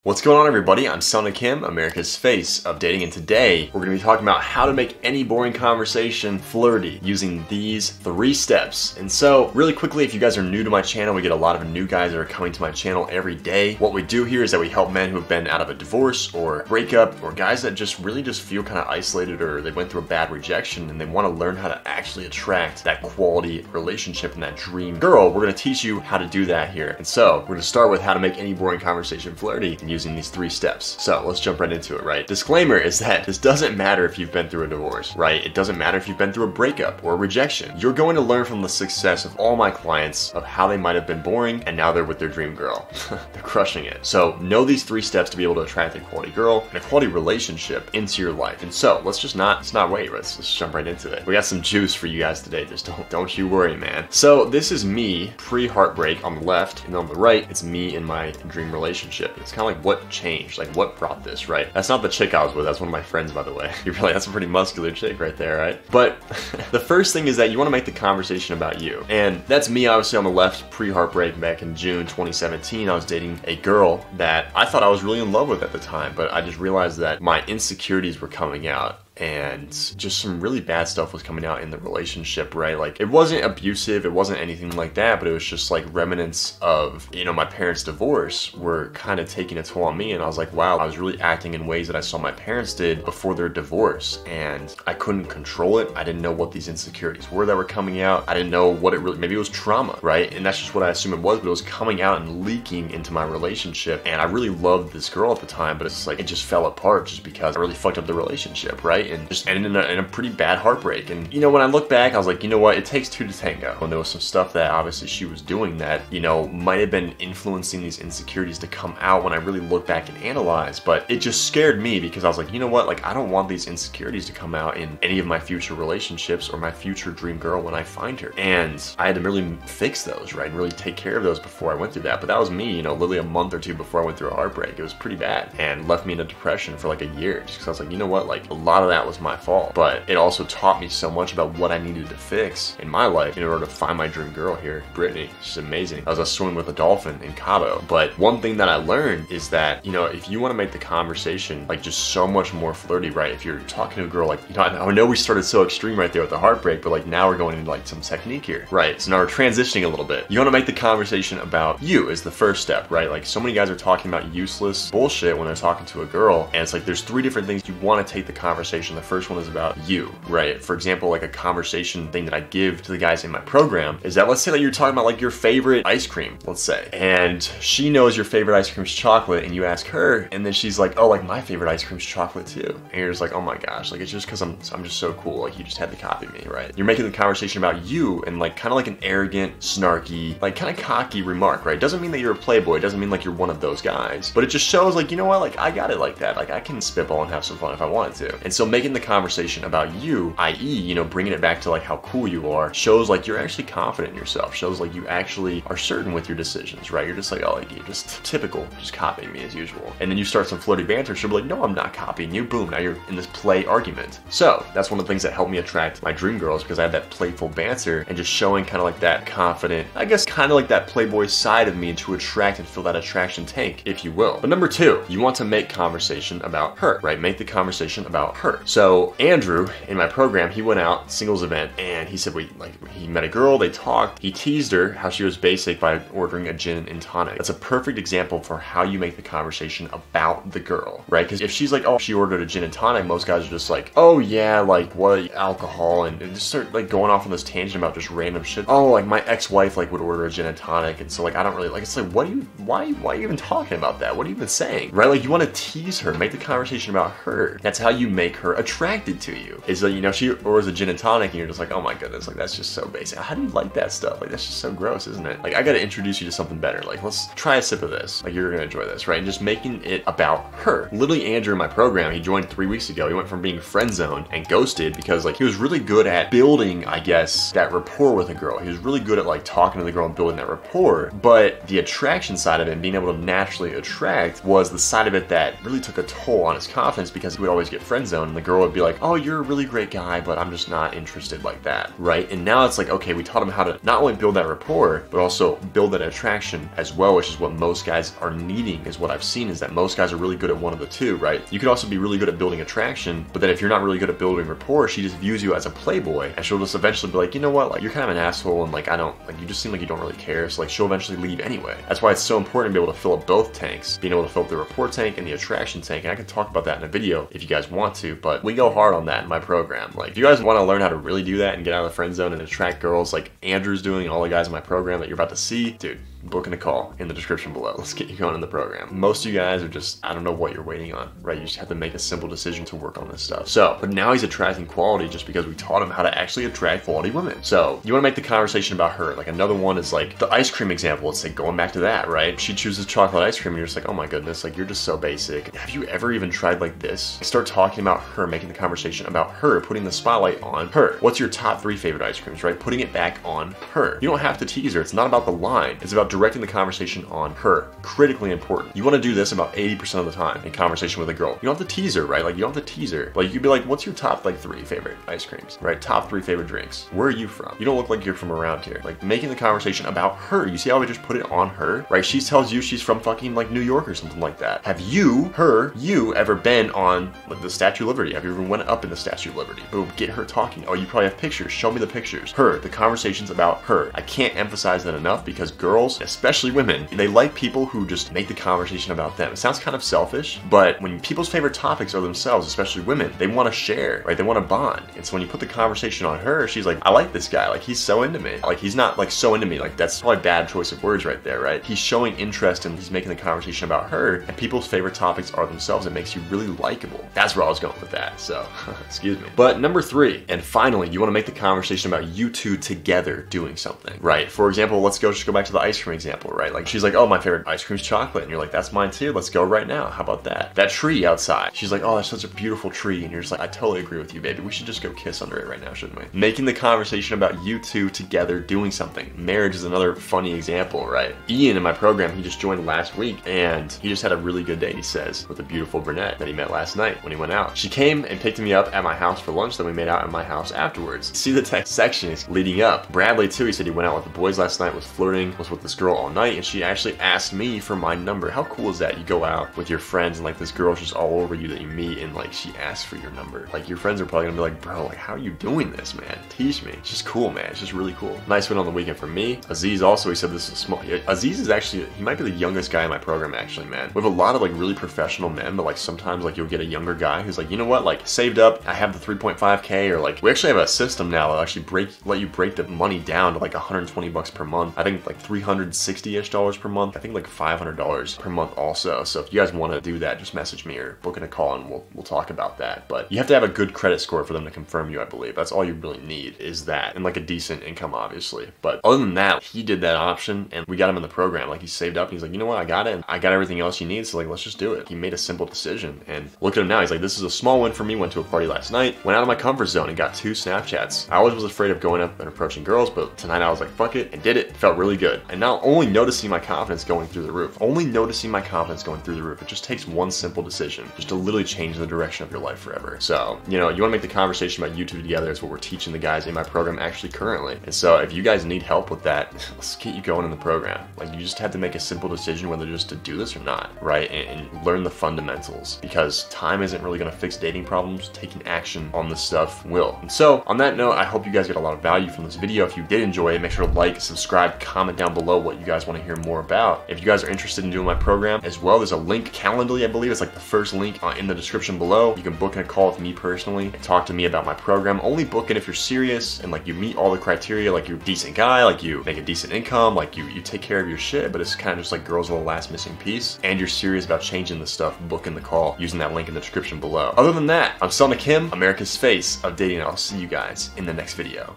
What's going on, everybody? I'm Selna Kim, America's face of dating, and today we're going to be talking about how to make any boring conversation flirty using these 3 steps. And so, really quickly, if you guys are new to my channel, we get a lot of new guys that are coming to my channel every day. What we do here is that we help men who have been out of a divorce or breakup, or guys that just really feel kind of isolated, or they went through a bad rejection and they want to learn how to actually attract that quality relationship and that dream girl. We're going to teach you how to do that here. And so, we're going to start with how to make any boring conversation flirty using these 3 steps. So let's jump right into it, right? Disclaimer is that this doesn't matter if you've been through a divorce, right? It doesn't matter if you've been through a breakup or a rejection. You're going to learn from the success of all my clients of how they might have been boring and now they're with their dream girl. They're crushing it. So know these 3 steps to be able to attract a quality girl and a quality relationship into your life. And so let's not wait. Let's jump right into it. We got some juice for you guys today. Just don't you worry, man. So this is me pre-heartbreak on the left, and on the right, it's me in my dream relationship. It's kind of like what changed, like what brought this, right? That's not the chick I was with, that's one of my friends, by the way. You're like, that's a pretty muscular chick right there, right? But the first thing is that you want to make the conversation about you. And that's me, obviously, on the left, pre-heartbreak. Back in June 2017, I was dating a girl that I thought I was really in love with at the time, but I just realized that my insecurities were coming out. And just some really bad stuff was coming out in the relationship, right? Like, it wasn't abusive, it wasn't anything like that, but it was just like remnants of, you know, my parents' divorce were kind of taking a toll on me. And I was like, wow, I was really acting in ways that I saw my parents did before their divorce, and I couldn't control it. I didn't know what these insecurities were that were coming out. I didn't know what it really, maybe it was trauma, right? And that's just what I assume it was, but it was coming out and leaking into my relationship. And I really loved this girl at the time, but it's like, it just fell apart just because I really fucked up the relationship, right? And just ended in a pretty bad heartbreak. And you know, when I look back, I was like, you know what, it takes 2 to tango. And there was some stuff that obviously she was doing that, you know, might have been influencing these insecurities to come out when I really look back and analyze. But it just scared me because I was like, you know what, like, I don't want these insecurities to come out in any of my future relationships or my future dream girl when I find her. And I had to really fix those, right, and really take care of those before I went through that. But that was me, you know, literally a month or 2 before I went through a heartbreak. It was pretty bad and left me in a depression for like a year, just because I was like, you know what, like, a lot of that was my fault. But it also taught me so much about what I needed to fix in my life in order to find my dream girl here, Brittany. She's amazing. I was swimming with a dolphin in Cabo. But one thing that I learned is that, you know, if you want to make the conversation like just so much more flirty, right? If you're talking to a girl, like, you know, I know we started so extreme right there with the heartbreak, but like now we're going into like some technique here, right? So now we're transitioning a little bit. You want to make the conversation about you is the first step, right? Like, so many guys are talking about useless bullshit when they're talking to a girl, and it's like there's 3 different things you want to take the conversation. The first one is about you, right? For example, like a conversation thing that I give to the guys in my program is that, let's say that you're talking about like your favorite ice cream, let's say, and she knows your favorite ice cream is chocolate, and you ask her, and then she's like, oh, like my favorite ice cream is chocolate too. And you're just like, oh my gosh, like it's just because I'm just so cool, like you just had to copy me, right? You're making the conversation about you and like kind of like an arrogant, snarky, like kind of cocky remark, right? Doesn't mean that you're a playboy, doesn't mean like you're one of those guys, but it just shows like, you know what, like I got it like that, like I can spitball and have some fun if I wanted to. And so making the conversation about you, i.e., you know, bringing it back to like how cool you are, shows like you're actually confident in yourself, shows like you actually are certain with your decisions, right? You're just like, oh, like you're just typical, just copying me as usual. And then you start some flirty banter, she'll be like, no, I'm not copying you. Boom, now you're in this play argument. So that's one of the things that helped me attract my dream girls, because I had that playful banter and just showing kind of like that confident, I guess kind of like that playboy side of me to attract and fill that attraction tank, if you will. But number 2, you want to make conversation about her, right? Make the conversation about her. So Andrew in my program, he went out, singles event, and he said he met a girl, they talked, he teased her how she was basic by ordering a gin and tonic. That's a perfect example for how you make the conversation about the girl, right? Because if she's like, oh, she ordered a gin and tonic, most guys are just like, oh yeah, like what, alcohol, and just start like going off on this tangent about just random shit. Oh, like my ex-wife like would order a gin and tonic, and so like I don't really like, it's like, why are you even talking about that? What are you even saying, right? Like, you want to tease her, make the conversation about her. That's how you make her attracted to you. Is that, you know, she orders a gin and tonic and you're just like, oh my goodness, like that's just so basic. How do you like that stuff? Like, that's just so gross, isn't it? Like, I gotta introduce you to something better. Like, let's try a sip of this. Like, you're gonna enjoy this, right? And just making it about her. Literally, Andrew in my program, he joined 3 weeks ago. He went from being friend zoned and ghosted because like he was really good at building, I guess, that rapport with a girl. He was really good at like talking to the girl and building that rapport, but the attraction side of it and being able to naturally attract was the side of it that really took a toll on his confidence, because he would always get friend zoned and the girl would be like, oh, you're a really great guy, but I'm just not interested like that, right? And now it's like, okay, we taught them how to not only build that rapport, but also build that attraction as well, which is what most guys are needing, is what I've seen, is that most guys are really good at one of the two, right? You could also be really good at building attraction, but then if you're not really good at building rapport, she just views you as a playboy, and she'll just eventually be like, you know what, like, you're kind of an asshole, and like, I don't, like, you just seem like you don't really care, so like, she'll eventually leave anyway. That's why it's so important to be able to fill up both tanks, being able to fill up the rapport tank and the attraction tank, and I can talk about that in a video if you guys want to, but we go hard on that in my program. Like, if you guys want to learn how to really do that and get out of the friend zone and attract girls like Andrew's doing and all the guys in my program that you're about to see, dude, booking a call in the description below. Let's get you going in the program. Most of you guys are just, I don't know what you're waiting on, right? You just have to make a simple decision to work on this stuff. So, but now he's attracting quality just because we taught him how to actually attract quality women. So you want to make the conversation about her. Like, another one is like the ice cream example. Let's say, going back to that, right? She chooses chocolate ice cream and you're just like, oh my goodness, like, you're just so basic. Have you ever even tried like this? Start talking about her, making the conversation about her, putting the spotlight on her. What's your top 3 favorite ice creams, right? Putting it back on her. You don't have to tease her. It's not about the line. It's about directing the conversation on her. Critically important. You want to do this about 80% of the time in conversation with a girl. You don't have to tease her, right? Like, you don't have to tease her. Like, you could be like, what's your top like 3 favorite ice creams, right? Top 3 favorite drinks. Where are you from? You don't look like you're from around here. Like, making the conversation about her. You see how we just put it on her, right? She tells you she's from fucking like New York or something like that. Have you ever been on like the Statue of Liberty? Have you ever went up in the Statue of Liberty? Boom, get her talking. Oh, you probably have pictures. Show me the pictures. Her, the conversation's about her. I can't emphasize that enough, because girls, especially women, they like people who just make the conversation about them. It sounds kind of selfish, but when people's favorite topics are themselves, especially women, they want to share, right? They want to bond. And so when you put the conversation on her, she's like, I like this guy. Like, he's so into me. Like, he's not like so into me. Like, that's probably a bad choice of words right there, right? He's showing interest and he's making the conversation about her, and people's favorite topics are themselves. It makes you really likable. That's where I was going with that. So, excuse me. But number 3, and finally, you want to make the conversation about you two together doing something, right? For example, let's just go back to the ice cream example, right? Like, she's like, oh, my favorite ice cream's chocolate. And you're like, that's mine too. Let's go right now. How about that? That tree outside. She's like, oh, that's such a beautiful tree. And you're just like, I totally agree with you, baby. We should just go kiss under it right now, shouldn't we? Making the conversation about you two together doing something. Marriage is another funny example, right? Ian in my program, he just joined last week, and he just had a really good day, he says, with a beautiful brunette that he met last night when he went out. She came and picked me up at my house for lunch, then we made out at my house afterwards. See the text sections leading up. Bradley too, he said he went out with the boys last night, was flirting, was with this girl all night, and she actually asked me for my number. How cool is that? You go out with your friends and like this girl's just all over you that you meet, and like she asks for your number. Like, your friends are probably gonna be like, bro, like, how are you doing this, man? Teach me. It's just cool, man. It's just really cool. Nice win on the weekend for me. Aziz also, he said this is small. Aziz is actually, he might be the youngest guy in my program actually, man. We have a lot of like really professional men, but like sometimes like you'll get a younger guy who's like, you know what, like, saved up, I have the 3.5K, or like, we actually have a system now that'll actually let you break the money down to like 120 bucks per month. I think like $360-ish per month. I think like $500 per month also. So if you guys want to do that, just message me or book in a call and we'll talk about that. But you have to have a good credit score for them to confirm you, I believe. That's all you really need, is that, and like a decent income, obviously. But other than that, he did that option and we got him in the program. Like, he saved up and he's like, you know what, I got it, and I got everything else you need, so like, let's just do it. He made a simple decision, and look at him now. He's like, this is a small win for me. Went to a party last night, went out of my comfort zone and got 2 Snapchats. I always was afraid of going up and approaching girls, but tonight I was like, fuck it, and did it. It felt really good. And now only noticing my confidence going through the roof. It just takes one simple decision just to literally change the direction of your life forever. So, you know, you want to make the conversation about you two together is what we're teaching the guys in my program actually currently. And so if you guys need help with that, let's get you going in the program. Like, you just have to make a simple decision whether just to do this or not, right? And learn the fundamentals, because time isn't really going to fix dating problems. Taking action on this stuff will. And so on that note, I hope you guys get a lot of value from this video. If you did enjoy it, make sure to like, subscribe, comment down below what you guys want to hear more about. If you guys are interested in doing my program as well, there's a link, Calendly, I believe. It's like the first link in the description below. You can book in a call with me personally and talk to me about my program. Only book in if you're serious and like you meet all the criteria, like you're a decent guy, like you make a decent income, like you take care of your shit, but it's kind of just like girls are the last missing piece, and you're serious about changing the stuff. Book in the call using that link in the description below. Other than that, I'm Selna Kim, America's face of dating, and I'll see you guys in the next video.